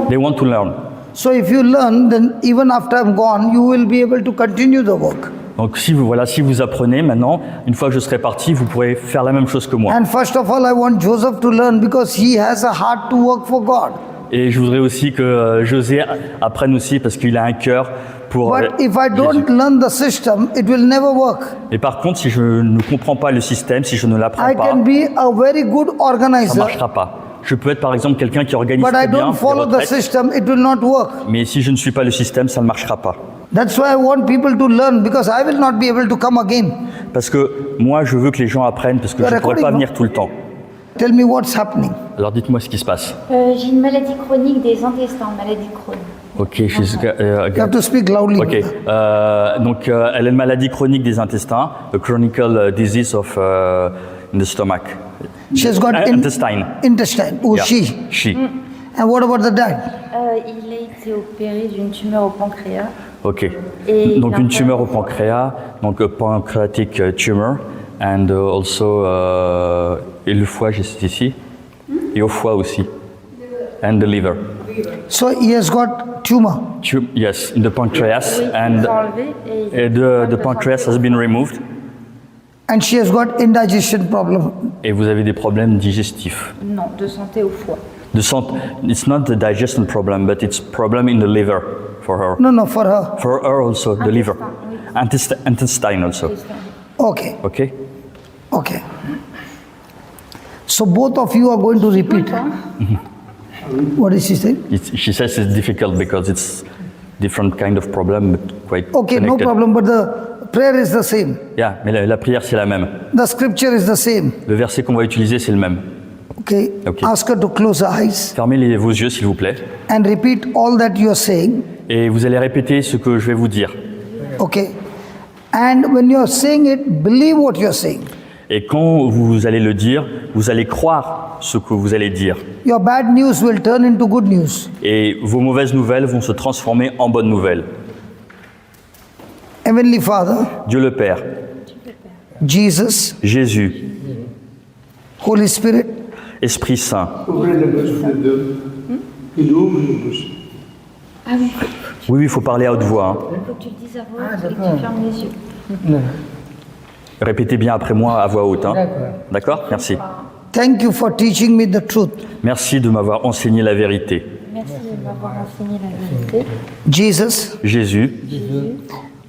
They want to learn. So if you learn, then even after I'm gone, you will be able to continue the work. Donc si vous apprenez maintenant, une fois que je serai parti, vous pourrez faire la même chose que moi. And first of all, I want Joseph to learn because he has a heart to work for God. Et je voudrais aussi que José apprenne aussi parce qu'il a un cœur pour But if I Jésus. don't learn the system, it will never work. Et par contre, si je ne comprends pas le système, si je ne l'apprends I pas, can be a very good ça ne organizer, marchera pas. Je peux être par exemple quelqu'un qui organise but très I bien don't les follow the retraites, system, it will not work. mais si je ne suis pas le système, ça ne marchera pas. That's why I want people to learn because I will not be able to come again. Parce que moi, je veux que les gens apprennent parce que je ne pourrai pas venir tout le temps. Tell me what's happening. Alors dites-moi ce qui se passe. J'ai une maladie chronique des intestins, maladie chronique. Ok, You have to speak loudly. ok. Donc elle a une maladie chronique des intestins, a chronic disease of in the stomach. She's got Intestine. intestine. Oh, Yeah. she. And what about the dad? Il a été opéré d'une tumeur au pancréas. Ok. Et Donc une l'inflammation. tumeur au pancréas, donc a pancreatic tumor, and also et le foie juste ici, et au foie aussi, and the liver. So he has got tumor. Yes, in the pancreas, Oui, and ils ont enlevé et the pancreas has been removed. And she has got indigestion problem. Et vous avez des problèmes digestifs. Non, de santé au foie. It's not the digestion problem, but it's problem in the liver for her. No, for her. For her also, the liver. Intestine also. Okay, Okay? okay. So both of you are going to repeat. What is she saying? She says it's difficult because it's different kind of problem, but quite Okay, no connected. problem, but the prayer is the same. Yeah, mais la prière c'est la même. The scripture is the same. Le verset qu'on va utiliser c'est le même. Okay? Okay. Ask her to close her eyes Fermez vos yeux s'il vous plaît. and repeat all that you are saying. Et vous allez répéter ce que je vais vous dire. Okay? And when you are saying it, believe what you are saying. Et quand vous allez le dire, vous allez croire ce que vous allez dire. Your bad news will turn into good news. Et vos mauvaises nouvelles vont se transformer en bonnes nouvelles. Heavenly Father, Dieu le Père, Jesus, Jésus, Holy Spirit, Esprit Saint. Ouvrez la bouche des deux. Il ouvre la bouche. Ah oui, Oui, il faut parler à haute voix. il faut que tu le dises à voix haute et que tu fermes les yeux. Répétez bien après moi à voix haute. Hein. D'accord? Merci. thank you for teaching me the truth. Merci de m'avoir enseigné la vérité. Merci de m'avoir enseigné la vérité. Jesus, Jésus,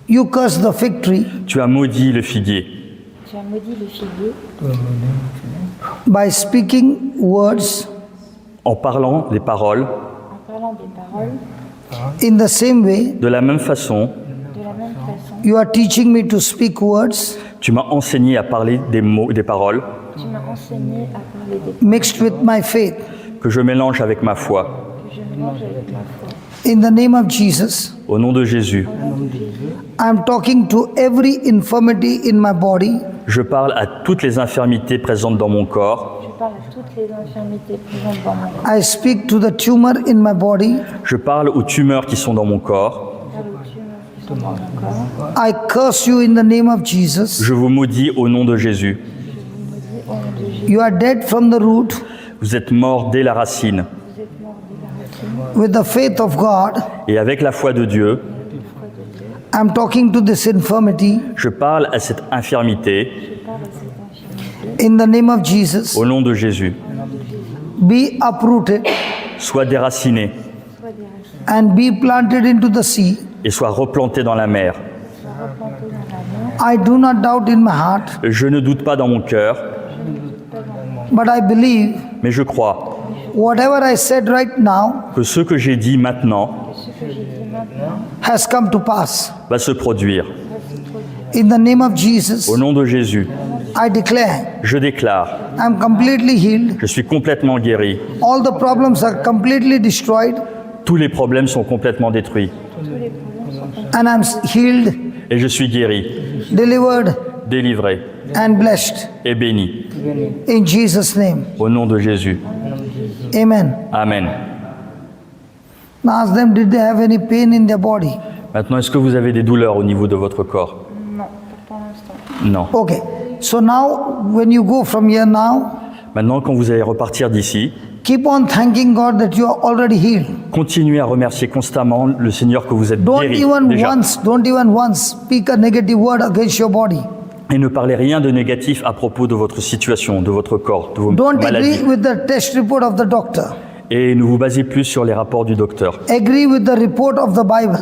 you cursed the fig tree tu as maudit le figuier Tu as maudit le figuier by speaking words en parlant des paroles. en parlant des paroles. in the same way De la même façon, De la même façon, you are teaching me to speak words tu m'as enseigné à parler des mots, des paroles tu m'as enseigné à parler des mixed with my faith. que je mélange avec ma foi. que je mélange avec ma foi. In the name of Jesus, Au nom de Jésus, I am talking to every infirmity in my body je parle à toutes les infirmités présentes dans mon corps. Je parle à toutes les infirmités présentes dans mon corps. I speak to the tumor in my body. Je parle aux tumeurs qui sont dans mon corps. Je parle aux tumeurs qui sont dans mon corps. I curse you in the name of Jesus. Je vous maudis au nom de Jésus. Au nom de Jésus, You are dead from the root Vous êtes morts dès la racine. vous êtes mort dès la racine. with the faith of God. Et avec la foi de Dieu, I'm talking to this infirmity je parle à cette infirmité Je parle à cette infirmité. in the name of Jesus. au nom de Jésus. Be uprooted Sois déraciné Sois des racines, and be planted into the sea. et sois replanté dans la mer. sois replanté dans la mer. I do not doubt in my heart, Je ne doute pas dans mon cœur, but I believe mais je crois whatever I said right now que ce que j'ai dit maintenant Ce que j'ai dit maintenant has come to pass. va se produire. va se produire. In the name of Jesus, Au nom de Jésus, I declare je déclare, I'm completely healed. je suis complètement guéri. All the problems are completely destroyed, Tous les problèmes sont complètement détruits. and I'm healed, Et je suis guéri, delivered, délivré and blessed. et béni. In Jesus' name, Au nom de Jésus. amen. Amen. Now ask them, did they have any pain in their body? Maintenant, est-ce que vous avez des douleurs au niveau de votre corps? Non, pas pour l'instant. Non. Okay. So now, when you go from here now, Maintenant, quand vous allez repartir d'ici, keep on thanking God that you are already healed. continuez à remercier constamment le Seigneur que vous êtes Don't guéri déjà. don't even once speak a negative word against your body. Et ne parlez rien de négatif à propos de votre situation, de votre corps, de vos Don't maladies. agree with the test report of the doctor. Et ne vous basez plus sur les rapports du docteur. Agree with the report of the Bible.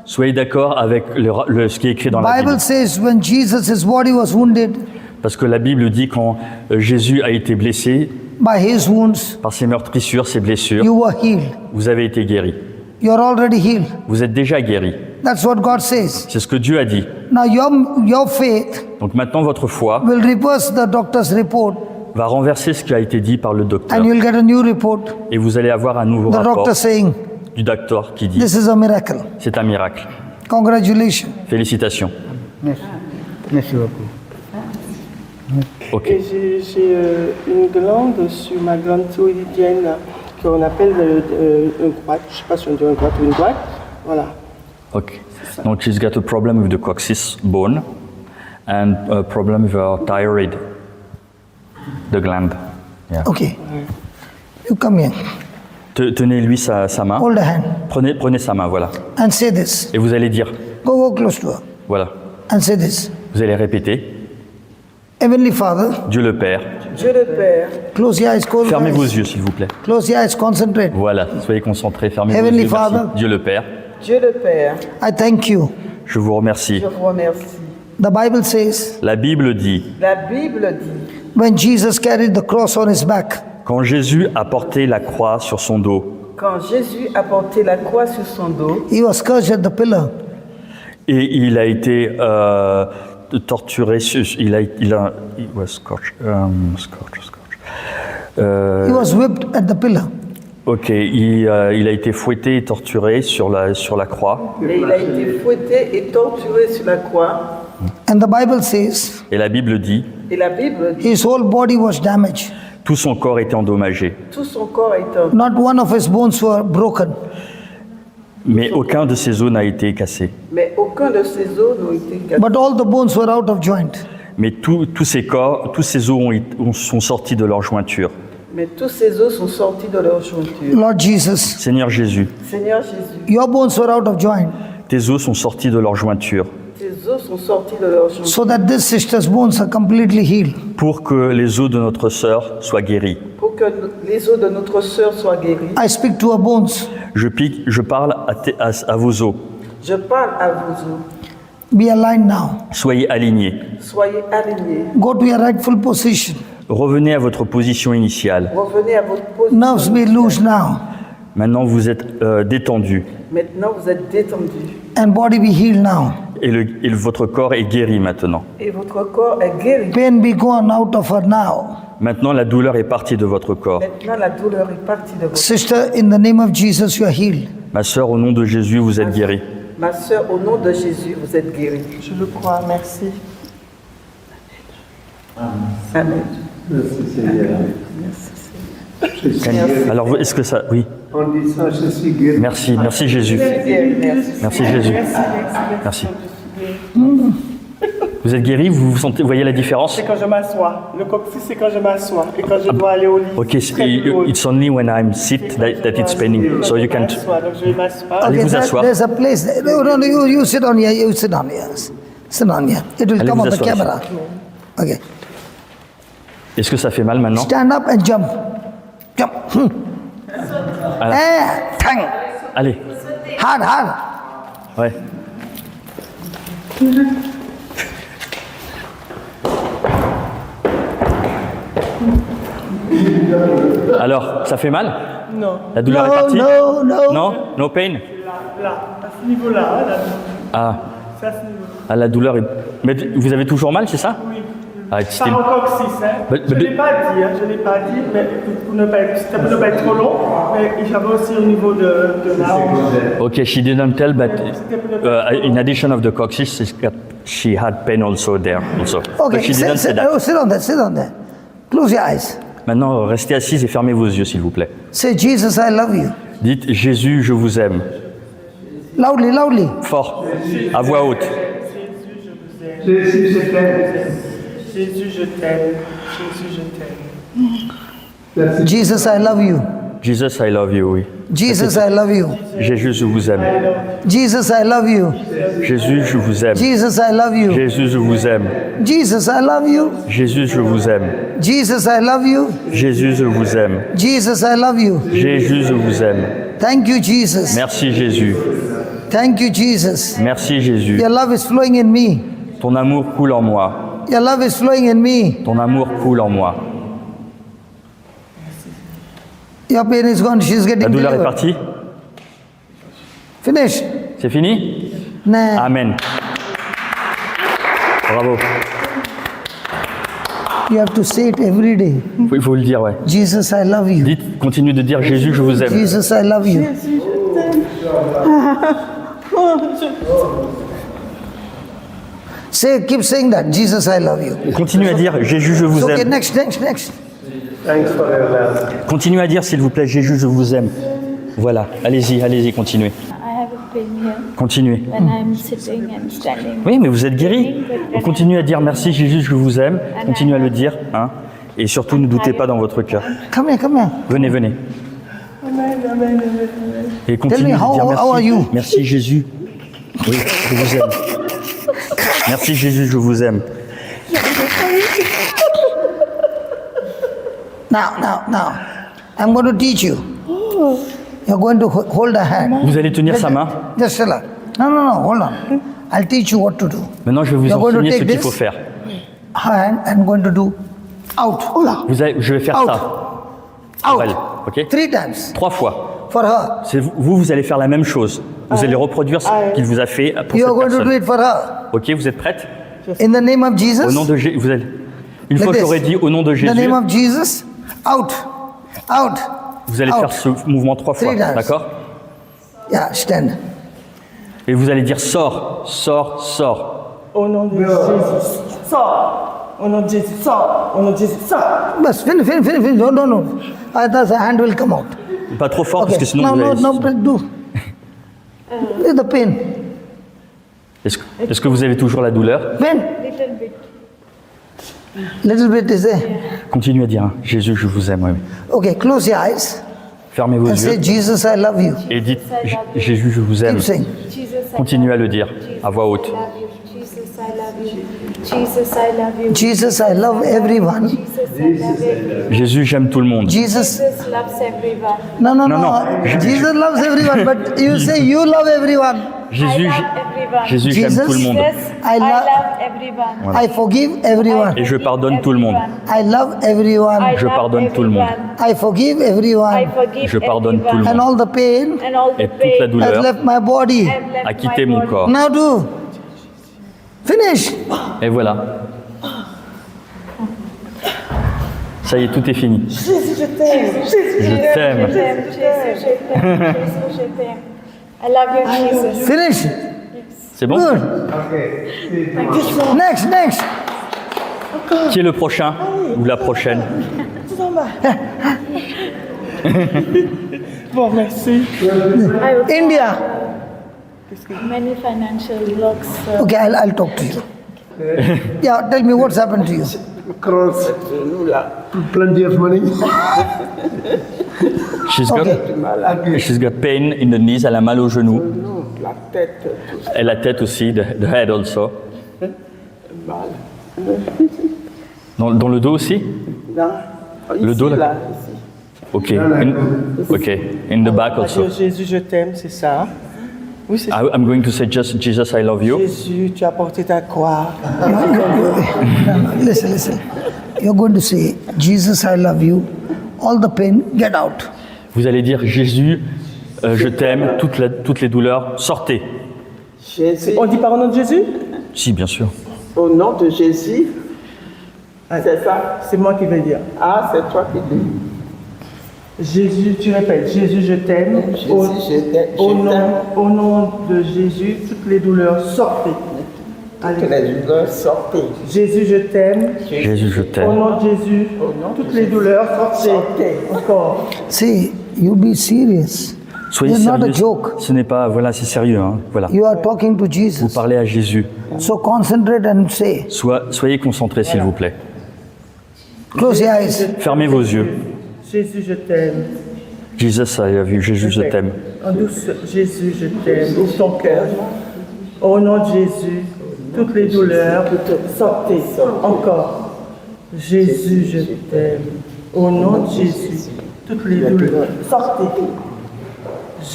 Soyez d'accord avec ce qui est écrit dans la Bible Bible. says when Jesus, his body was wounded, Parce que la Bible dit quand Jésus a été blessé, by his wounds, par ses meurtrissures, ses blessures, you were healed. vous avez été guéri. You're already healed. Vous êtes déjà guéri. That's what God says. C'est ce que Dieu a dit. Now your faith Donc maintenant, votre foi will reverse the doctor's report va renverser ce qui a été dit par le docteur. and you'll get a new report. Et vous allez avoir un nouveau The rapport doctor saying, du docteur qui dit this is a miracle. c'est un miracle. Congratulations. Félicitations. Merci. Merci beaucoup. Ok. Et j'ai une glande sur ma glande thyroïdienne qu'on appelle une droite. Je ne sais pas si on dit une droite ou une droite. Voilà. Ok. Donc she's got a problem with the coccyx bone and a problem with her thyroid, the gland. Yeah. Okay. You come here. Tenez-lui sa main. Hold a hand Prenez sa main, voilà. and say this. Et vous allez dire, Go close to her voilà. and say this. Vous allez répéter, Heavenly Father, Dieu le Père. Dieu le Père, close your eyes, close your Fermez vos eyes. yeux, s'il vous plaît. Close your eyes, concentrate. Voilà, soyez concentrés, fermez vos Heavenly yeux. Merci. Father. Dieu le Père, Dieu le Père, I thank you. je vous remercie. je vous remercie. The Bible says, La Bible dit, La Bible dit, when Jesus carried the cross on his back, quand Jésus a porté la croix sur son dos, quand Jésus a porté la croix sur son dos, he was scourged at the pillar. et il a été torturé, he was scorched. He was whipped at the pillar. Ok, il a été fouetté et torturé sur la croix. et il a été fouetté et torturé sur la croix. And the Bible says, Et la Bible dit, Et la Bible dit, his whole body was damaged. tout son corps était endommagé. tout son corps est un. Not one of his bones were broken. Mais aucun de ses os n'a été cassé. Mais aucun de ses os n'a été cassé. But all the bones were out of joint. Mais tous ses os sont sortis de leur jointure. Mais tous ses os sont sortis de leur jointure. Lord Jesus, Seigneur Jésus, Seigneur Jésus, your bones were out of joint, tes os sont sortis de leur jointure tes os sont sortis de leur jointure. so that this sister's bones are completely healed. pour que les os de notre sœur soient guéris. Pour que les os de notre sœur soient guéris. I speak to her bones. Je parle à vos os. Je parle à vos os. Be aligned now. Soyez alignés. Soyez alignés. Go to your rightful position. Revenez à votre position initiale. Revenez à votre position. Nerves be loose now. Maintenant, vous êtes détendus Maintenant, vous êtes détendus. And body be healed now. et votre corps est guéri maintenant. Et votre corps est guéri. Pain be gone out of her now. Maintenant, la douleur est partie de votre corps. Maintenant, la douleur est partie de votre Sister, in the name of Jesus, you are healed. Ma sœur, au nom de Jésus, vous êtes guérie. Ma sœur, au nom de Jésus, vous êtes guérie. Je le crois, merci. Amen. Merci Seigneur. Alors, est-ce que ça... Oui. En disant je suis guéri. Merci Jésus. Guérie, merci. Merci Jésus. Merci. Vous êtes guéri, vous voyez la différence? C'est quand je m'assois. Le coccyx, c'est quand je m'assois. Et quand je dois aller au lit. Ok, it's only when I'm sit that it's paining, so you can... Donc je vais m'asseoir. Allez vous asseoir. There's a place. No, you sit on here. You sit on here. Sit on here. It will Allez come vous on the asseoir camera. Okay. Est-ce que ça fait mal maintenant? Stand up and jump. Jump. Voilà. Tang. Allez. Hard, hard. Ouais. Alors, ça fait mal? Non. La douleur est No, partie? no, no. Non? No pain? Là, à ce niveau-là, là. Ah, C'est à ce niveau. la douleur est... Mais vous avez toujours mal, c'est ça? Oui. Ah, it's Par still- au coccyx, hein. But- Je but- ne l'ai pas dit, hein. Je ne l'ai pas dit, mais pour ne pas être trop long. Mais j'avais aussi au niveau de la hanche. Okay, she didn't tell, but in addition of the coccyx, she had pain also there. Also. Okay, But she didn't say that. sit on there. Sit on there. Close your eyes. Maintenant, restez assise et fermez vos yeux, s'il vous plaît. Say, Jesus, I love you. Dites, Jésus, je vous aime. Loudly, loudly. Fort, à voix haute. Jésus, je t'aime. Jésus, je t'aime. Jésus, je t'aime. Jesus, I love you. Jesus, I love you, oui. Jesus, I love you. Jésus, je vous aime. Jesus, I love you. Jésus, je vous aime. Jesus, I love you. Jésus, je vous aime. Jesus, I love you. Jésus, je vous aime. Jesus, I love you. Jésus, je vous aime. Jesus, I love you. Jésus, je vous aime. Thank you, Jesus. Merci Jésus. Thank you, Jesus. Merci Jésus. Your love is flowing in me. Ton amour coule en moi. Your love is flowing in me. Ton amour coule en moi. Your pain is gone. She's La getting douleur est delivered. partie. Finished. C'est fini? Nah. Amen. Bravo. You have to say it every day. Il faut le dire, ouais. Jesus, I love you. Dites, continue de dire Jésus, je vous aime. Jesus, I love you. Say, keep saying that. Jesus, I love you. Continue à dire Jésus, je It's vous okay. aime. Next. Thanks for your love. Continuez à dire, s'il vous plaît, Jésus, je vous aime. Voilà. Allez-y, continuez. I have a pain here Continuez. when I'm sitting and standing. Oui, mais vous êtes guéri. Continuez à dire merci Jésus, je vous aime. Continuez à le dire. Hein. Et surtout, ne doutez pas dans votre cœur. Come here. Venez. Et continuez Tell me, de dire how are you? merci. Merci Jésus. Oui, je vous aime. Merci Jésus, je vous aime. Now. I'm going to teach you. You're going to hold a hand. Vous allez tenir sa main. Just tell her. No, hold on. I'll teach you what to do. Maintenant, je vais vous You're going to enseigner ce take qu'il this faut faire. hand and going to do out. Je vais faire Out. ça. Pour Out. elle, ok? 3 times 3 fois. for her. C'est vous allez faire la même chose. Vous allez reproduire ce qu'il vous a fait pour You are cette going to do personne. it for her. Ok, vous êtes prête? In the name of Jesus. Au nom de Jésus, une fois que this. j'aurai dit au nom de In the Jésus, name of Jesus. Out. vous allez out. faire ce mouvement 3 fois, 3 times. d'accord? Yeah, stand. Et vous allez dire sors. Au nom de Jésus, sors. Au nom de Jésus, sors. Au nom de Jésus, sors. Bas, finish. No. The hand will come out. Pas trop fort Okay. parce que sinon vous allez... No, do. The pain. Est-ce que vous avez toujours la douleur? Pain. Little bit is there. Continuez à dire hein, Jésus, je vous aime. Oui. Okay, close your eyes Fermez vos and say, yeux Jesus, I love you. et dites Jésus, je vous aime. Keep saying. Continuez à le dire à voix haute. Jesus, I love you. Jesus, I love you. Jesus, I love everyone. Jesus, I love you. Jésus, j'aime tout le monde. Jesus. Jesus loves everyone. No. No. Jesus loves everyone, but you say you love everyone. Jésus, I love everyone. Jésus, j'aime Jesus. tout le monde. Yes, I I love- love everyone. I forgive everyone. Et je pardonne tout le monde. I love everyone. I Je love pardonne tout le monde. everyone. I forgive I everyone. forgive Je pardonne tout le everyone. And monde. all the pain And all the Et toute la pain douleur has left my body. has left a quitté my mon body. corps. Now do. Finish. Et voilà. Ça y est, tout est fini. Jésus, je t'aime. Je t'aime. Jésus, je t'aime. Jésus, je t'aime. I love you, Jesus. Finish. C'est bon? Good. Next. Qui est le prochain ou la prochaine? Bon, merci. India. Many financial blocks. Okay, I'll talk to you. Yeah, tell me what's happened to you. Cross. Plenty of money. She's got pain in the knees, elle a mal au genou. La tête, Et la tête aussi, the head also. Dans le dos aussi? Le dos, là? Ok. In the back also. Jésus, je t'aime, c'est ça. Oui, c'est ça. I'm going to say just Jesus, I love you. Jésus, tu as porté ta croix. Listen. You're going to say, Jesus, I love you. All the pain, get out. Vous allez dire Jésus, je t'aime, toutes les douleurs, sortez. Jésus, On dit par au nom de Jésus? Si, bien sûr. au nom de Jésus, c'est ça? C'est moi qui vais dire. Ah, c'est toi qui dis. Jésus, tu répètes, Jésus, je t'aime. Jésus, je t'aime. Au nom de Jésus, toutes les douleurs, sortez. Que Allez. les douleurs sortent. Jésus, je t'aime. Jésus, je Au t'aime. nom de Jésus, toutes les douleurs, sortez. Encore. See, you be serious. Soyez It's not a sérieux. joke. Ce n'est pas, voilà, c'est sérieux. Hein. Voilà. You are talking to Vous Jesus. parlez à Jésus. So concentrate and say, Soyez concentrés, s'il vous plaît. Close your eyes. Fermez vos yeux. Jésus, je t'aime. Jesus, I love you. Jésus, je t'aime. En douce, Jésus, je t'aime. Ouvre ton cœur. Au nom de Jésus, toutes les douleurs, sortez. Encore. Jésus, je t'aime. Au nom de Jésus, toutes les douleurs, sortez.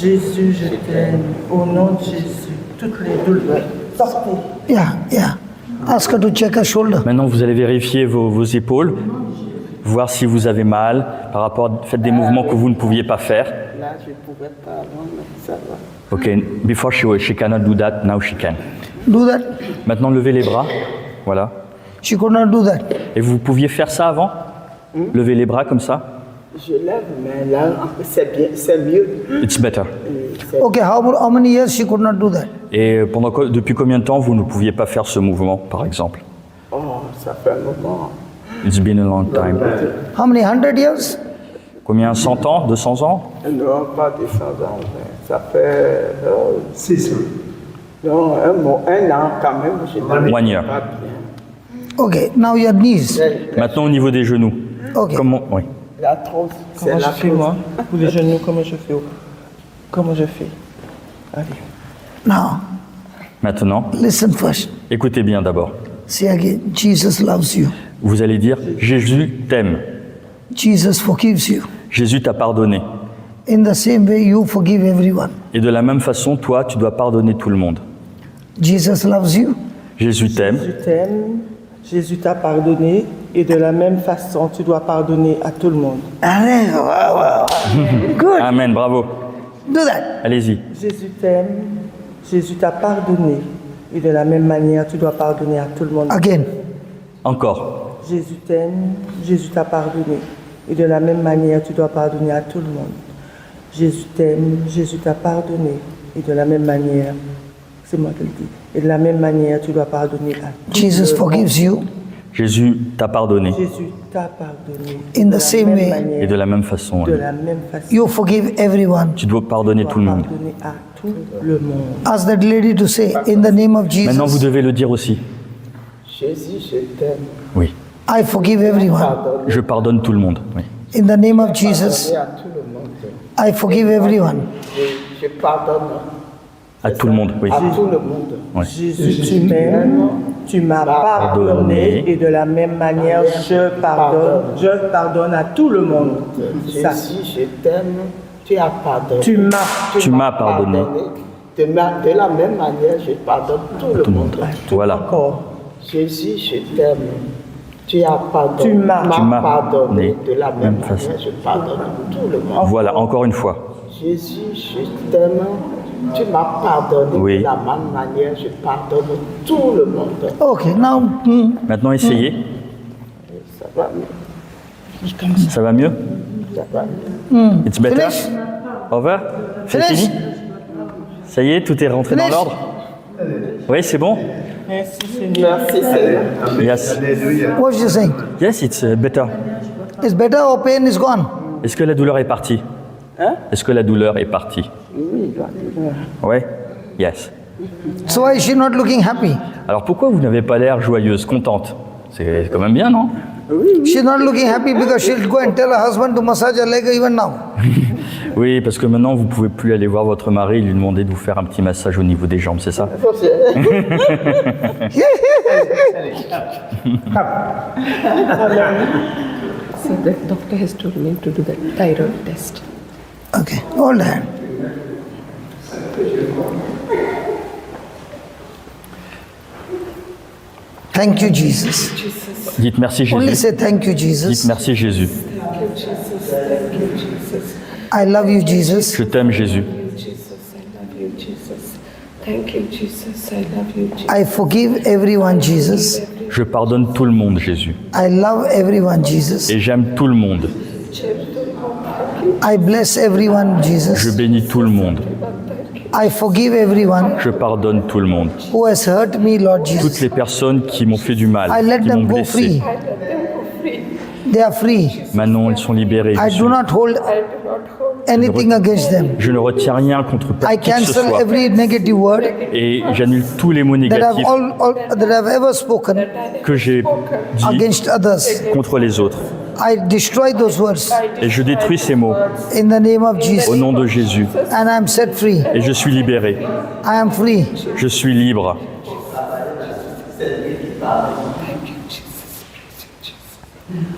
Jésus, je t'aime. Au nom de Jésus, toutes les douleurs, sortez. Yeah. Ask her to check her shoulder. Maintenant, vous allez vérifier vos épaules, voir si vous avez mal par rapport. Faites des mouvements que vous ne pouviez pas faire. Là, je ne pouvais pas avant, mais ça va. Okay, before she cannot do that, now she can. Do that. Maintenant, levez les bras. Voilà. She could not do that. Et vous pouviez faire ça avant? Lever les bras comme ça? Je lève, mais là, c'est bien, c'est mieux. It's better. Okay, how many years she could not do that? Et depuis combien de temps vous ne pouviez pas faire ce mouvement, par exemple? Oh, ça fait un moment. It's been a long time. How many 100 years? Combien? 100 ans? 200 ans? Non, pas des 100 ans, mais ça fait 6 ans. non, un an quand même. Je n'avais 1 year. pas bien. Okay, now your knees. Maintenant au niveau des genoux. Okay. Oui. La trousse, c'est Comment je la fais, moi? Pour les genoux, comment je fais? Comment je fais? Allez. Now, Maintenant, listen first. écoutez bien d'abord. Say again, Jesus loves you. Vous allez dire Jésus t'aime. Jesus forgives you. Jésus t'a pardonné. In the same way, you forgive everyone. Et de la même façon, toi, tu dois pardonner tout le monde. Jesus loves you. Jésus t'aime. Jésus t'aime, Jésus t'a pardonné, et de la même façon, tu dois pardonner à tout le monde. Good. Amen, bravo. Do that. Allez-y. Jésus t'aime, Jésus t'a pardonné, et de la même manière, tu dois pardonner à tout le monde. Again. Encore. Jésus t'aime, Jésus t'a pardonné, et de la même manière, tu dois pardonner à tout le monde. Jésus t'aime, Jésus t'a pardonné, et de la même manière, c'est moi qui le dis, et de la même manière, tu dois pardonner à tout Jesus le monde. forgives you. Jésus t'a pardonné. Jésus t'a pardonné. In De the la same même way. manière, Et de la même façon, de la même façon, You forgive everyone. tu dois pardonner tu tout le dois monde. pardonner à tout le monde. Ask that lady to say, in the name of Maintenant, vous Jesus, devez le dire aussi. Jésus, je t'aime. Oui. I forgive everyone. Pardonne Je pardonne tout le monde. Oui. In the name of Jesus, à tout le monde. I forgive everyone. Je pardonne À tout le monde, oui. à tout le monde. Ouais. Jésus, tu m'aimes, tu m'as pardonné, et de la même manière, je pardonne à tout le monde. Ça. Jésus, je t'aime. Tu as pardonné. Tu m'as pardonné. De la même manière, je pardonne tout le monde. Voilà. Encore. Jésus, je t'aime. Tu as pardonné. Tu m'as pardonné. De la même façon. manière, je pardonne tout le monde. Voilà, encore une fois. Jésus, je t'aime. Tu m'as pardonné. Oui. De la même manière, je pardonne tout le monde. Okay, now, Maintenant, essayez. Ça va mieux. Ça va mieux? Ça va mieux. It's better? finish. Over? C'est Finish. fini? Ça y est, tout est rentré dans Finish. l'ordre? Oui, c'est bon? Merci Seigneur. Merci Seigneur. Yes. What you saying? Yes, it's better. It's better or pain is gone? Est-ce que la douleur est partie? Est-ce que la douleur est partie? Oui, Oui? Yes. So why is she not looking happy? Alors pourquoi vous n'avez pas l'air joyeuse, contente? C'est quand même bien, non? She's not looking happy because she'll go and tell her husband to massage her leg even now. Oui, parce que maintenant, vous ne pouvez plus aller voir votre mari et lui demander de vous faire un petit massage au niveau des jambes, c'est ça? So the doctor has told me to do the thyroid test. Okay, hold on. Thank you, Jesus. Dites merci Only Jésus. say thank you, Dites Jesus. merci Jésus. I love you, Jesus. Je t'aime Jésus. Jesus, I love you, Jesus. Thank you, Jesus. I love you, Jesus. I forgive everyone, Jesus. Je pardonne tout le monde, Jésus. I love everyone, Jesus. Et j'aime tout le monde. I bless everyone, Je Jesus. bénis tout le monde. I forgive everyone Je pardonne tout le monde. who has hurt me, Lord Toutes Jesus. les personnes qui m'ont fait du mal, I let qui m'ont them go blessé. free. They are free. Maintenant, ils sont libérés. I do not hold anything against them. Je ne retiens rien contre I qui que ce cancel soit. every negative word Et j'annule tous les mots that négatifs I've ever spoken que j'ai dit against others. contre les autres. I destroy those words Et je détruis ces mots in the name of Jesus. au nom de Jésus. And I am set free. Et je suis libéré. I am free. Je suis libre.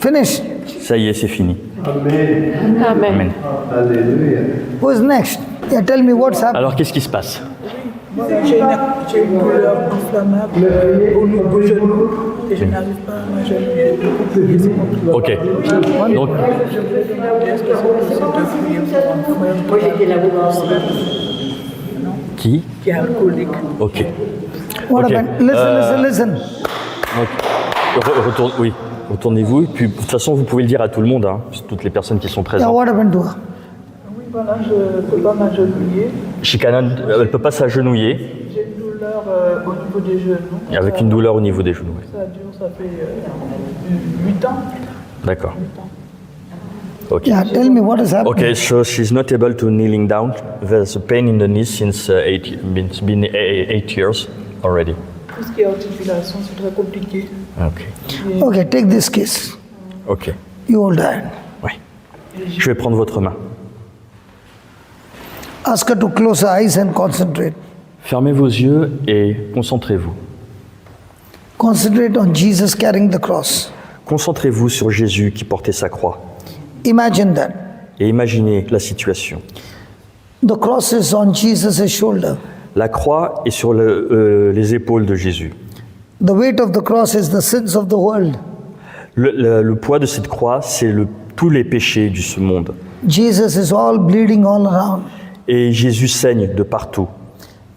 Finish. Ça y est, c'est fini. Amen. Amen. Hallelujah. Who is next? Yeah, tell me what's happening. Alors, qu'est-ce qui se passe? J'ai une douleur inflammable au genou et je n'arrive pas à m'agenouiller. Ok. Donc, qui? Qui est alcoolique. Ok. What Ok. happened? Listen. Donc, oui. Retournez-vous. Puis, de toute façon, vous pouvez le dire à tout le monde, hein, toutes les personnes qui sont Yeah, présentes. what happened to her? Oui, voilà, je ne peux pas m'agenouiller. Shikana, elle ne peut pas s'agenouiller J'ai une douleur au niveau des genoux. avec une douleur au niveau des genoux. Oui. Ça dure, ça fait 8 ans. D'accord. Ok. Yeah, tell me what is happening. Okay, so she's not able to kneeling down. There's a pain in the knee since it's been 8 years already. Tout ce qui est articulation, c'est très compliqué. Ok. Okay, take this case. Ok. You hold her. Oui. Je vais prendre votre main. Ask her to close her eyes and concentrate. Fermez vos yeux et concentrez-vous. Concentrate on Jesus carrying the cross. Concentrez-vous sur Jésus qui portait sa croix. Imagine that. Et imaginez la situation. The cross is on Jesus' shoulder. La croix est sur les épaules de Jésus. The weight of the cross is the sins of the world. Le poids de cette croix, c'est tous les péchés de ce monde. Jesus is all bleeding all around. Et Jésus saigne de partout.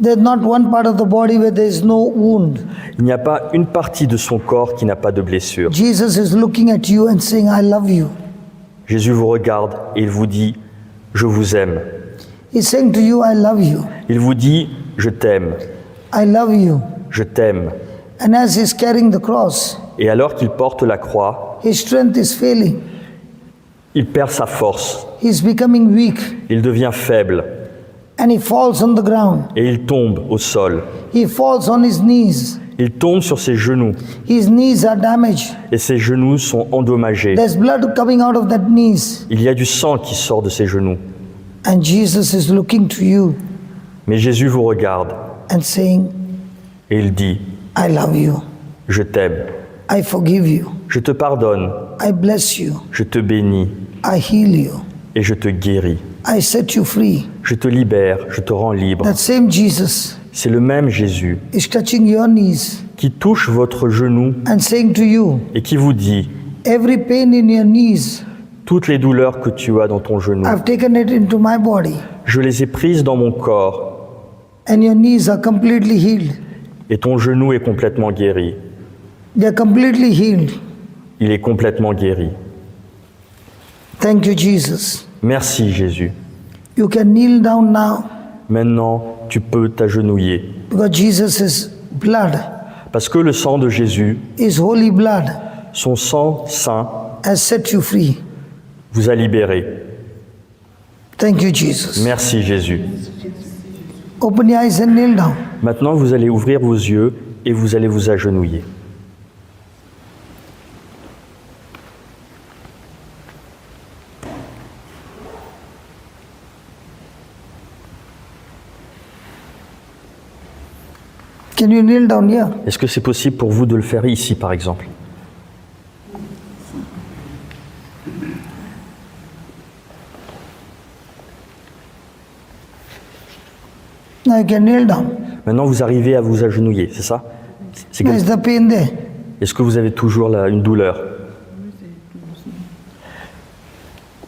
There's not one part of the body where there is no wound. Il n'y a pas une partie de son corps qui n'a pas de blessure. Jesus is looking at you and saying, I love you. Jésus vous regarde et il vous dit « Je vous aime ». He's saying to you, I love you. Il vous dit « Je t'aime, I love you. je t'aime ». And as he's carrying the cross, Et alors qu'il porte la croix, his strength is failing. il perd sa force, He's becoming weak il devient faible and he falls on the ground. et il tombe au sol. He falls on his knees. Il tombe sur ses genoux His knees are damaged. et ses genoux sont endommagés. There's blood coming out of that knees. Il y a du sang qui sort de ses genoux. And Jesus is looking to you Mais Jésus vous regarde and saying, et il dit I love you. « Je t'aime, I forgive you. je te pardonne, I bless you. je te bénis I heal you. et je te guéris. I set you free. Je te libère, je te rends libre. That same Jesus C'est le même Jésus is touching your knees qui touche votre genou and saying to you, et qui vous dit every pain in your knees, toutes les douleurs que tu as dans ton genou, I've taken it into my body. je les ai prises dans mon corps And your knees are completely healed. et ton genou est complètement guéri. They're completely healed. Il est complètement guéri. Thank you, Jesus. Merci Jésus. You can kneel down now Maintenant, tu peux t'agenouiller because Jesus' blood, parce que le sang de Jésus, His holy blood, son sang saint, has set you free. vous a libéré. Thank you, Jesus. Merci Jésus. Open your eyes and kneel down. Maintenant, vous allez ouvrir vos yeux et vous allez vous agenouiller. Can you kneel down here? Est-ce que c'est possible pour vous de le faire ici, par exemple? Now you can kneel down. Maintenant, vous arrivez à vous agenouiller, c'est ça? C'est Is the pain there? Est-ce que vous avez toujours une douleur?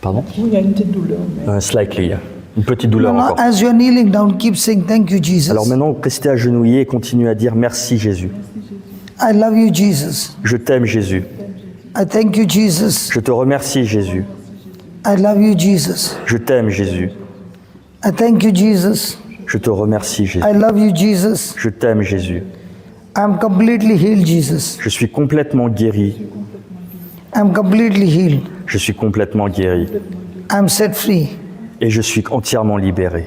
Pardon? Il y a une petite douleur. Mais... Slightly, yeah. Une petite douleur Now, encore. as you're kneeling down, keep saying thank you, Jesus. Alors maintenant, restez agenouillés et continuez à dire merci Jésus. I love you, Jesus. Je t'aime Jésus. I thank you, Jesus. Je te remercie Jésus. I love you, Jesus. Je t'aime Jésus. I thank you, Jesus. Je te remercie Jésus. I love you, Jesus. Je t'aime Jésus. I'm completely healed, Jesus. Je suis complètement guéri. I'm completely healed. Je suis complètement guéri. I'm set free. Et je suis entièrement libéré.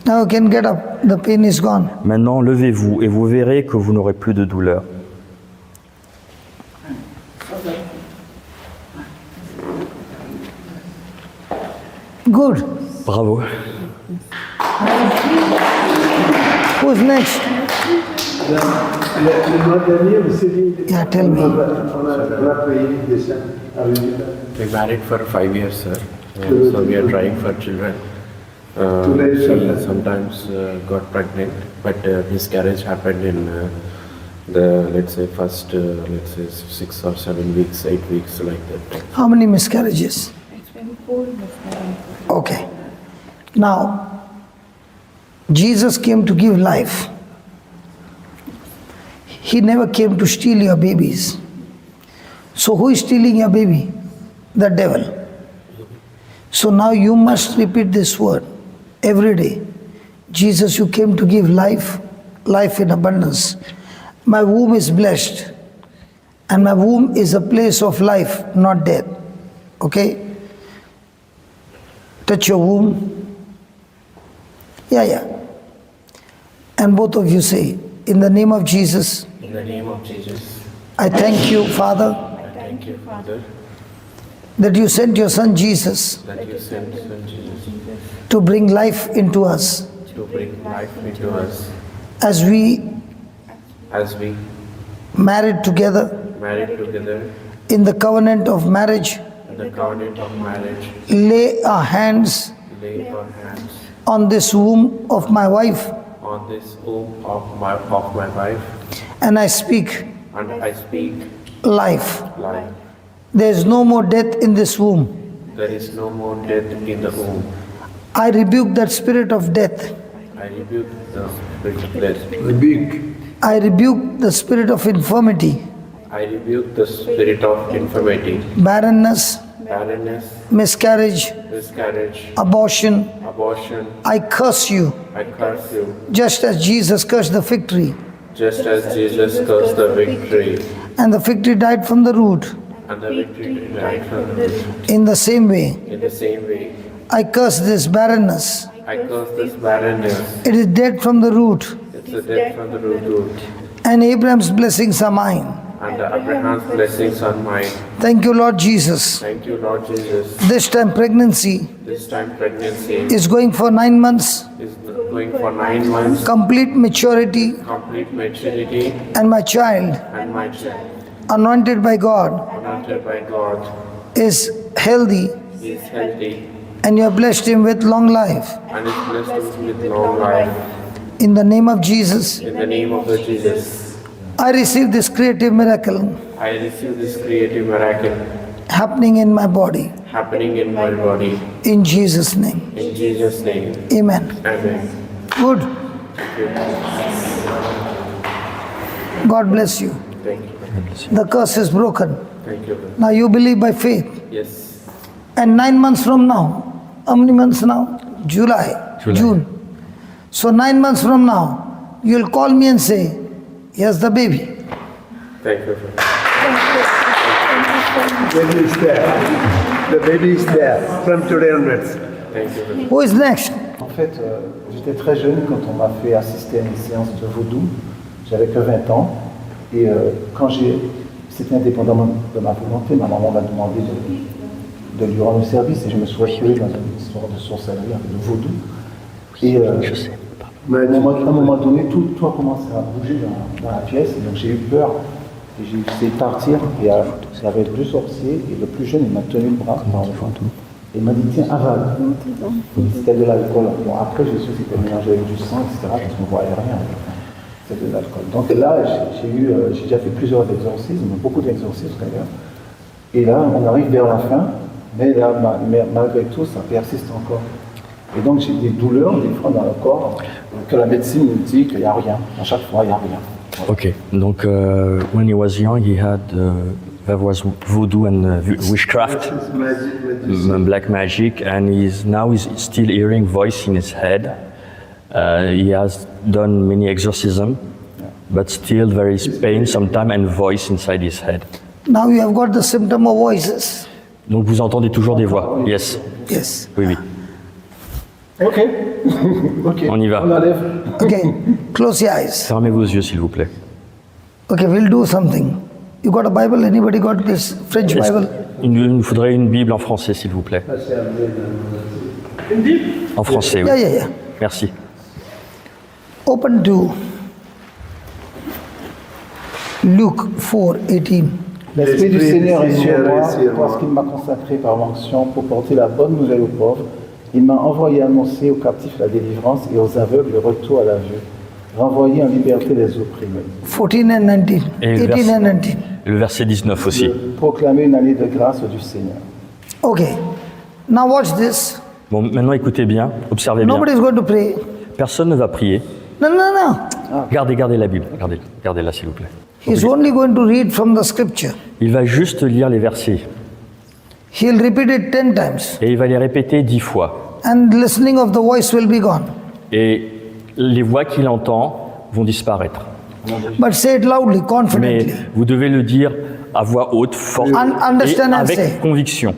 Now you can get up. The pain is gone. Maintenant, levez-vous et vous verrez que vous n'aurez plus de douleur. Good. Bravo. Who's next? Le mois dernier, vous savez, Yeah, tell me. on a payé des gens avec We married for 5 years, sir. So we are trying for children. She sometimes got pregnant, but miscarriage happened in the, let's say, first, 6 or 7 weeks, 8 weeks, like that. How many miscarriages? It's been 4 miscarriages. Okay. Now, Jesus came to give life. He never came to steal your babies. So who is stealing your baby? The devil. So now you must repeat this word every day. Jesus, you came to give life, life in abundance. My womb is blessed, and my womb is a place of life, not death. Okay? Touch your womb. Yeah. And both of you say, in the name of Jesus, In the name of Jesus, I thank you, Father, I thank you, Father, that you sent your Son Jesus that you sent Son Jesus to bring life into us to bring life into us as we as we married together married together in the covenant of marriage. in the covenant of marriage. Lay our hands Lay our hands on this womb of my wife, on this womb of my wife, and I speak and I speak life. life. There is no more death in this womb. There is no more death in the womb. I rebuke that spirit of death. I rebuke the spirit of death. Rebuke. I rebuke the spirit of infirmity, I rebuke the spirit of infirmity, barrenness, barrenness, miscarriage, miscarriage, abortion. abortion. I curse you, I curse you, just as Jesus cursed the fig tree, just as Jesus cursed the victory, and the fig tree died from the root. and the victory died from the root. In the same way, In the same way, I curse this barrenness. I curse this barrenness. It is dead from the root, It's a death from the root, and Abraham's blessings are mine. and the Abraham's blessings on mine. Thank you, Lord Jesus. Thank you, Lord Jesus. This time pregnancy This time pregnancy is going for 9 months, is going for 9 months, complete maturity, complete maturity, and my child, and my child, anointed by God, anointed by God, is healthy, is healthy, and you have blessed him with long life. and is blessed with long life. In the name of Jesus, In the name of the Jesus, I receive this creative miracle I receive this creative miracle happening in my body. happening in my body. In Jesus' name, In Jesus' name, amen. amen. Good. God bless you. Thank you. The curse is broken. Thank you. Now you believe by faith. Yes. And 9 months from now, how many months now? July. June. So 9 months from now, you'll call me and say, here's the baby. Thank you. Baby is there. The baby is there from today onwards. Thank you. Who is next? En fait, j'étais très jeune quand on m'a fait assister à une séance de vaudou. J'avais que 20 ans. Et c'était indépendamment de ma volonté, ma maman m'a demandé de lui rendre service et je me suis retrouvé dans une histoire de sorcellerie, de vaudou. Et à un moment donné, tout a commencé à bouger dans la pièce. Et donc j'ai eu peur et j'ai essayé de partir. Et il y avait 2 sorciers et le plus jeune, il m'a tenu le bras par le fond. Et il m'a dit, tiens, avale. C'était de l'alcool. Bon, après, j'ai su que c'était mélangé avec du sang, etc. parce qu'on ne voyait rien. C'était de l'alcool. Donc là, j'ai déjà fait plusieurs exorcismes, beaucoup d'exorcismes d'ailleurs. Et là, on arrive vers la fin, mais là, malgré tout, ça persiste encore. Et donc, j'ai des douleurs, des fois, dans le corps, que la médecine me dit qu'il n'y a rien. À chaque fois, il n'y a rien. Okay, donc when he was young, there was voodoo and witchcraft, black magic, and now he's still hearing voice in his head. He has done many exorcisms, but still there is pain sometimes and voice inside his head. Now you have got the symptom of voices. Donc vous entendez toujours des voix. Yes. Yes. Oui, oui. Ok. Ok. On y va. On enlève. Okay. Close your eyes. Fermez vos yeux, s'il vous plaît. Okay, we'll do something. You got a Bible? Anybody got this French Bible? Il nous faudrait une Bible en français, s'il vous plaît. En français, oui. Yeah. Merci. Open to Luke 4:18. L'Esprit du Seigneur est sur moi est sur moi. parce qu'il m'a consacré par l'onction pour porter la bonne nouvelle aux pauvres. Il m'a envoyé annoncer aux captifs la délivrance et aux aveugles le retour à la vue. Renvoyer en liberté les opprimés. 14 and 19. Et 18 and 19. le verset 19 aussi. Proclamer une année de grâce du Seigneur. Okay. Now watch this. Bon, maintenant écoutez bien, observez bien. Nobody is going to pray. Personne ne va prier. No. Gardez la Bible. Gardez-la, s'il vous plaît. He's only going to read from the scripture. Il va juste lire les versets. He'll repeat it 10 times. Et il va les répéter 10 fois. And listening of the voice will be gone. Et les voix qu'il entend vont disparaître. But say it loudly, Mais confidently. vous devez le dire à voix haute, forte Understand et and avec say. conviction.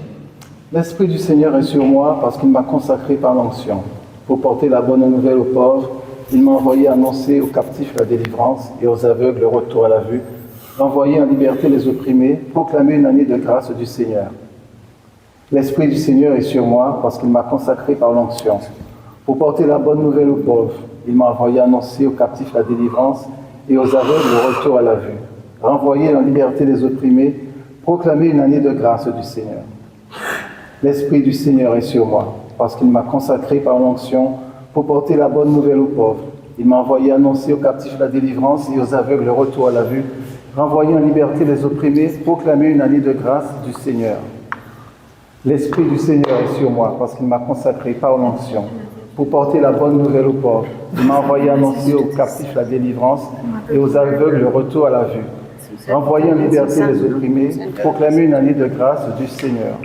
L'Esprit du Seigneur est sur moi parce qu'il m'a consacré par l'onction. Pour porter la bonne nouvelle aux pauvres, il m'a envoyé annoncer aux captifs la délivrance et aux aveugles le retour à la vue, renvoyer en liberté les opprimés, proclamer une année de grâce du Seigneur. L'Esprit du Seigneur est sur moi parce qu'il m'a consacré par l'onction. Pour porter la bonne nouvelle aux pauvres, il m'a envoyé annoncer aux captifs la délivrance et aux aveugles le retour à la vue, renvoyer en liberté les opprimés, proclamer une année de grâce du Seigneur. L'Esprit du Seigneur est sur moi, parce qu'il m'a consacré par l'onction pour porter la bonne nouvelle aux pauvres. Il m'a envoyé annoncer aux captifs la délivrance et aux aveugles le retour à la vue, renvoyer en liberté les opprimés, proclamer une année de grâce du Seigneur. L'Esprit du Seigneur est sur moi, parce qu'il m'a consacré par l'onction pour porter la bonne nouvelle aux pauvres. Il m'a envoyé annoncer aux captifs la délivrance et aux aveugles le retour à la vue, renvoyer en liberté les opprimés, proclamer une année de grâce du Seigneur.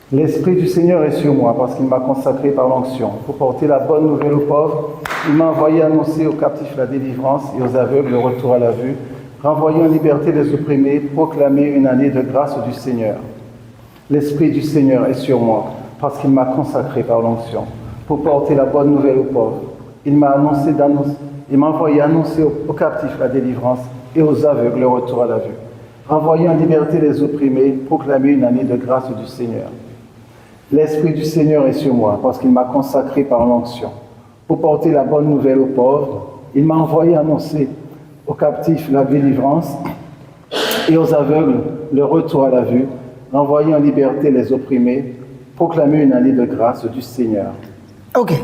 L'Esprit du Seigneur est sur moi parce qu'il m'a consacré par l'onction pour porter la bonne nouvelle aux pauvres. Il m'a envoyé annoncer aux captifs la délivrance et aux aveugles le retour à la vue, renvoyer en liberté les opprimés, proclamer une année de grâce du Seigneur. L'Esprit du Seigneur est sur moi parce qu'il m'a consacré par l'onction pour porter la bonne nouvelle aux pauvres. Il m'a envoyé annoncer aux captifs la délivrance et aux aveugles le retour à la vue, renvoyer en liberté les opprimés, proclamer une année de grâce du Seigneur. L'Esprit du Seigneur est sur moi parce qu'il m'a consacré par l'onction pour porter la bonne nouvelle aux pauvres. Il m'a envoyé annoncer aux captifs la délivrance et aux aveugles le retour à la vue, renvoyer en liberté les opprimés, proclamer une année de grâce du Seigneur. Okay.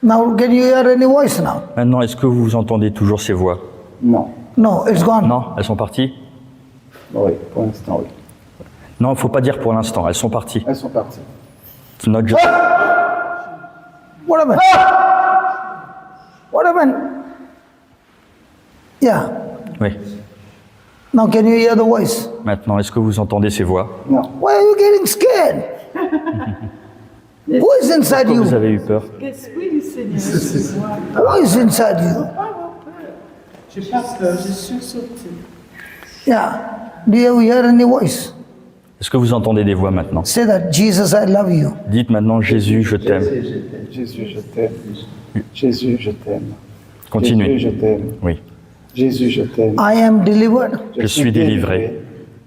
Now, can you hear any voice now? Maintenant, est-ce que vous entendez toujours ces voix? Non. No, it's gone. Non, elles sont parties? Oui, pour l'instant, oui. Non, il ne faut pas dire pour l'instant, elles sont parties. Elles sont parties. It's not just- What happened? What happened? Yeah. Oui. Now, can you hear the voice? Maintenant, est-ce que vous entendez ces voix? Non. Why are you getting scared? Who is inside Pourquoi vous you? avez eu peur? L'Esprit du Seigneur est sur moi. Who is inside you? J'ai pas peur, je suis sauté. Yeah. Do you hear any voice? Est-ce que vous entendez des voix maintenant? Say that, Jesus, I love you. Dites maintenant, Jésus, je t'aime. Jésus, je t'aime. Jésus, je t'aime. Continuez. Jésus, je t'aime. Oui. Jésus, je t'aime. I am delivered. Je suis délivré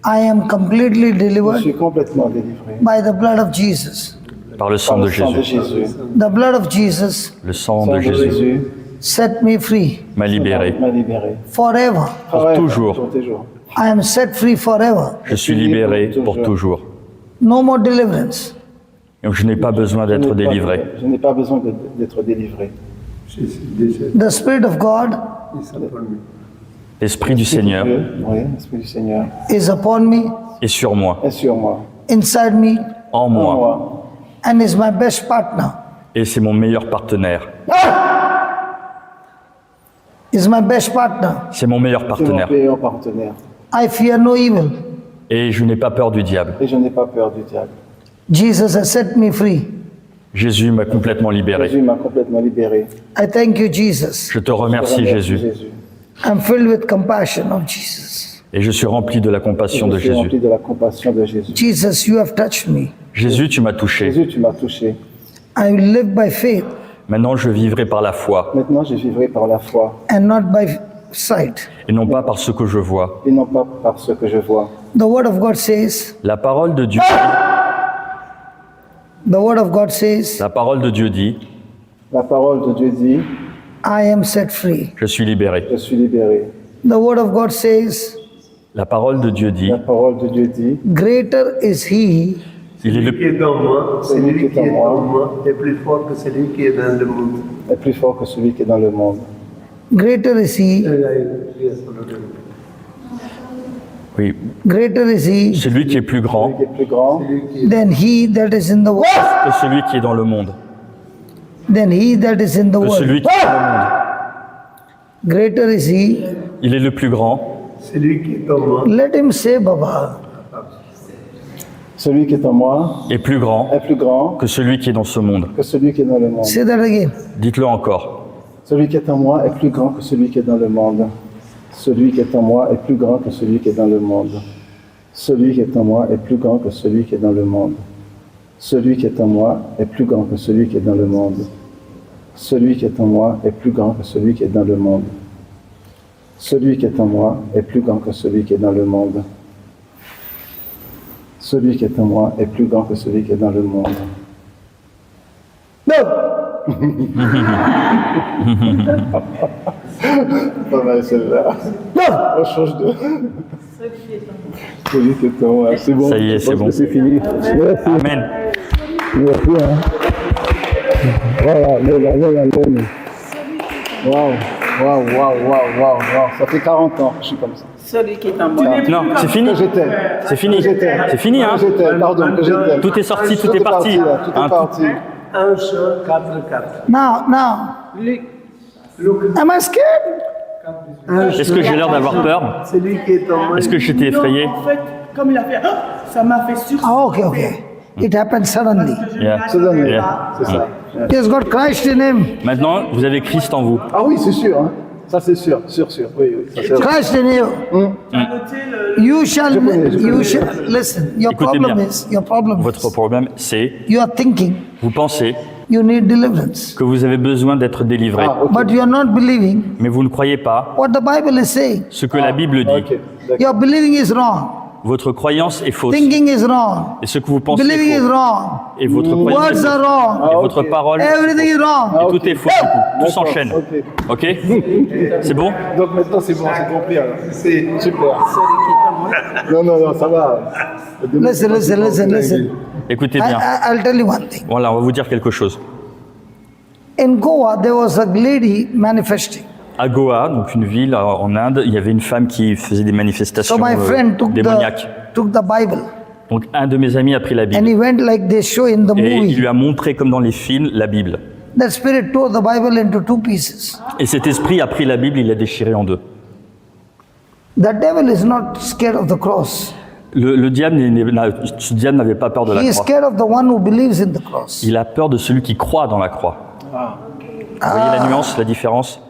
I am completely Je delivered suis complètement délivré. by the blood of Jesus. par le Par sang de le sang de Jésus. Jésus. The blood of Jesus Le sang Sang de Jésus set me free m'a libéré. m'a libéré. forever. Forever, toujours. Pour toujours. I am set free forever. Je suis libéré pour toujours. No more deliverance. Et je n'ai pas besoin d'être délivré. Je n'ai pas besoin d'être délivré. The Spirit of God L'Esprit du Seigneur Oui, l'Esprit du Seigneur is upon me, est sur moi, est sur moi. inside me, en En moi, moi. and is my best partner. et c'est mon meilleur partenaire. Is my best partner. C'est mon meilleur C'est mon partenaire. meilleur partenaire. I fear no evil. Et je n'ai pas peur du diable. Et je n'ai pas peur du diable. Jesus has set me free. Jésus m'a complètement libéré. Jésus m'a complètement libéré. I thank you, Jesus. Je te remercie, Jésus. Jésus. I'm filled with compassion of Jesus. Et je suis rempli de la compassion de Je suis rempli Jésus. de la compassion de Jésus. Jesus, you have touched me. Jésus, tu m'as touché. Jésus, tu m'as touché. I will live by faith Maintenant, je vivrai par la foi Maintenant, je vivrai par la foi and not by sight. et non pas par ce que je vois. et non pas par ce que je vois. The word of God says, La parole de Dieu, the word of God says, la parole de Dieu dit, La parole de Dieu dit, I am set free. je suis libéré. je suis libéré. The word of God says, La parole de Dieu dit, La parole de Dieu dit, greater is he il est Celui qui le, est dans moi, Celui celui qui qui est en est moi en moi est plus fort que celui qui est dans le monde. est plus fort que celui qui est dans le monde. greater is he, oui, greater is he celui qui est plus grand Celui qui est plus grand than he that is in the world, que celui qui est dans le monde, than he that is in the que world. celui qui est dans le monde. Greater is he. Il est le plus grand. Celui qui est en moi Let him say, Baba. Celui qui est en moi est plus grand est plus grand que celui qui est dans ce monde. que celui qui est dans le monde. Say that again. Dites-le encore. Celui qui est en moi est plus grand que celui qui est dans le monde. Celui qui est en moi est plus grand que celui qui est dans le monde. Celui qui est en moi est plus grand que celui qui est dans le monde. Celui qui est en moi est plus grand que celui qui est dans le monde. Celui qui est en moi est plus grand que celui qui est dans le monde. Celui qui est en moi est plus grand que celui qui est dans le monde. Celui qui est en moi est plus grand que celui qui est dans le monde. Pas mal celle-là. On change de. Celui qui est en moi. C'est bon. Ça y est, je c'est pense bon. que c'est fini. Merci. Amen. Merci. Hein. Voilà, Waouh, waouh, waouh, waouh, waouh, waouh. Ça fait 40 ans que je suis comme ça. Celui qui est en moi. Non, c'est fini. Que j'étais. C'est fini. Que j'étais. C'est fini, hein. Que j'étais, pardon, que j'étais. Tout est sorti, tout est parti. Là, tout Hein, est parti. 1 Jean 4, 4. Now, am I scared? Est-ce que j'ai l'air d'avoir peur? Celui qui est en moi. Est-ce que j'étais effrayé? En fait, comme il a fait, ça m'a fait sur. Oh, okay, okay. It happened suddenly. Yeah. Soudanais, Yeah. c'est ça. He has got Christ in him. Maintenant, vous avez Christ en vous. Ah oui, c'est sûr. Hein. Ça, c'est sûr. Sûr. Oui, oui. Ça, c'est vrai. Christ in you. Noter le. You shall, Je connais. listen, your Écoutez problem bien. is, your problem Votre is, problème, c'est, you are thinking vous pensez you need deliverance. que vous avez besoin d'être délivré, Ah, ok. But you are not believing mais vous ne croyez pas what the Bible is saying. ce que la Bible dit. Ok, d'accord. Your believing is wrong. Votre croyance est fausse. Thinking is wrong. Et ce que vous pensez Believing est is faux. wrong. Et votre croyance est Words fausse. are wrong. Et votre parole, et Everything is wrong. tout est faux du coup. Tout D'accord, s'enchaîne. ok. Ok? C'est bon? Donc maintenant, c'est bon, c'est compris. Alors. C'est super. Non, ça va. Listen. Écoutez bien. I'll tell you one thing. Voilà, on va vous dire quelque chose. In Goa, there was a lady manifesting. À Goa, donc une ville en Inde, il y avait une femme qui faisait des So manifestations my friend démoniaques. took the Bible Donc un de mes amis a pris la and Bible he went like they show in the et il movie. lui a montré comme dans les films la Bible. That spirit tore the Bible into two pieces. Et cet esprit a pris la Bible, il l'a déchirée en deux. The devil is not scared of the cross. Le diable, ce diable n'avait pas peur de la He is croix. scared of the one who believes in the cross. Il a peur de celui qui croit dans la croix. Vous voyez la nuance, la différence?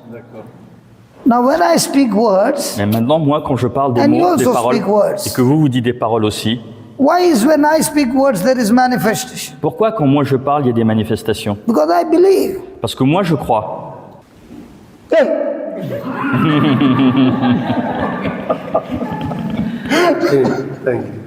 Now when I speak words, Mais maintenant, moi, quand je parle des And you mots, des also paroles, speak words. et que vous dites des paroles aussi, why is when I speak words there is manifestation? pourquoi quand moi je parle, il y a des manifestations? Because I believe. Parce que moi, je crois. Hey, Thank you.